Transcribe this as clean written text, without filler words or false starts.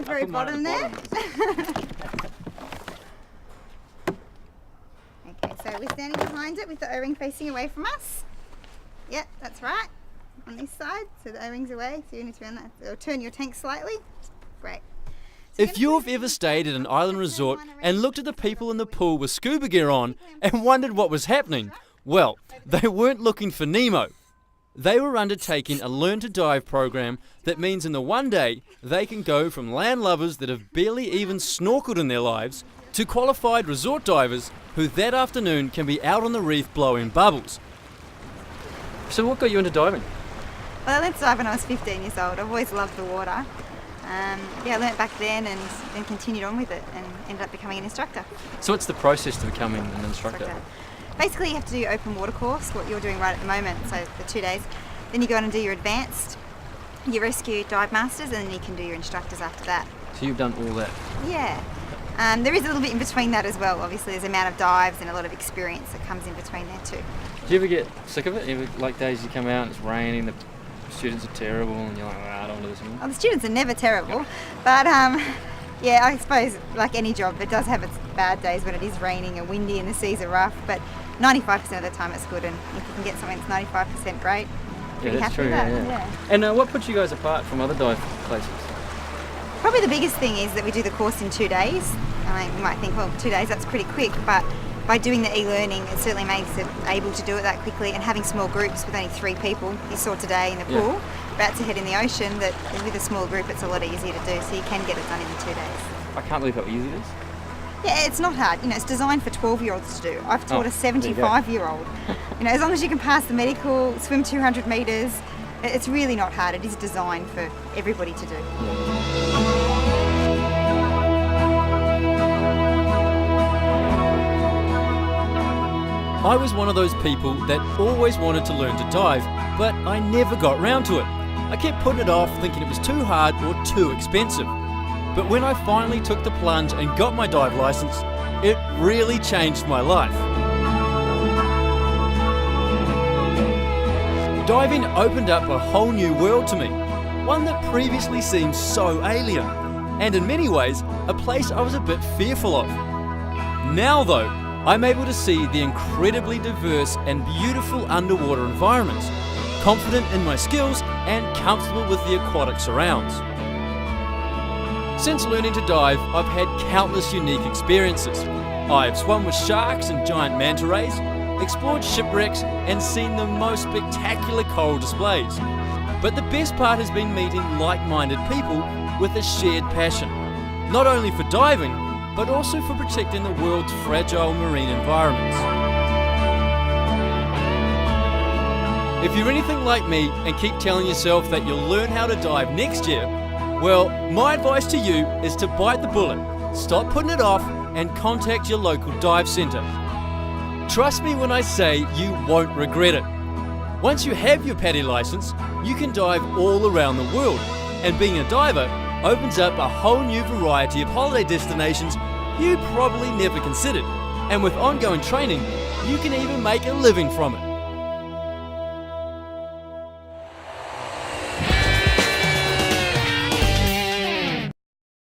very bottom there. Okay, so we're standing behind it with the O-ring facing away from us. Yep, that's right. On this side, so the O-ring's away, so you need to turn that, or turn your tank slightly. Great. So If you've ever stayed at an island resort and looked at the people in the pool with scuba gear on and wondered what was happening, well, they weren't looking for Nemo. They were undertaking a Learn to Dive program that means in the one day they can go from land lovers that have barely even snorkeled in their lives to qualified resort divers who that afternoon can be out on the reef blowing bubbles. So what got you into diving? Well, I learned to dive when I was 15 years old. I've always loved the water. I learnt back then and then continued on with it and ended up becoming an instructor. So what's the process to becoming an instructor? Basically, you have to do your open water course, what you're doing right at the moment, so the 2 days. Then you go on and do your advanced, your rescue dive masters, and then you can do your instructors after that. So you've done all that? Yeah. There is a little bit in between that as well. Obviously, there's an amount of dives and a lot of experience that comes in between there too. Do you ever get sick of it? Ever, like days you come out and it's raining, the students are terrible, and you're like, I don't want to do this anymore? Well, the students are never terrible, but yeah, I suppose like any job, it does have its bad days when it is raining and windy and the seas are rough, but 95% of the time it's good, and if you can get something that's 95% great, Yeah, that's true. Yeah. And what puts you guys apart from other dive places? Probably the biggest thing is that we do the course in 2 days. I mean, you might think, well, 2 days, that's pretty quick, but by doing the e-learning, it certainly makes it able to do it that quickly, and having small groups with only 3 people, you saw today in the pool, about to head in the ocean, that with a small group it's a lot easier to do, so you can get it done in the 2 days. I can't believe how easy it is. Yeah, it's not hard. It's designed for 12-year-olds to do. I've taught a 75-year-old. As long as you can pass the medical, swim 200 metres, it's really not hard. It is designed for everybody to do. I was one of those people that always wanted to learn to dive, but I never got round to it. I kept putting it off, thinking it was too hard or too expensive. But when I finally took the plunge and got my dive license, it really changed my life. Diving opened up a whole new world to me, one that previously seemed so alien, and in many ways, a place I was a bit fearful of. Now though, I'm able to see the incredibly diverse and beautiful underwater environments, confident in my skills and comfortable with the aquatic surrounds. Since learning to dive, I've had countless unique experiences. I've swum with sharks and giant manta rays, explored shipwrecks and seen the most spectacular coral displays. But the best part has been meeting like-minded people with a shared passion, not only for diving, but also for protecting the world's fragile marine environments. If you're anything like me and keep telling yourself that you'll learn how to dive next year, well, my advice to you is to bite the bullet, stop putting it off, and contact your local dive centre. Trust me when I say you won't regret it. Once you have your PADI licence, you can dive all around the world, and being a diver opens up a whole new variety of holiday destinations you probably never considered. And with ongoing training, you can even make a living from it.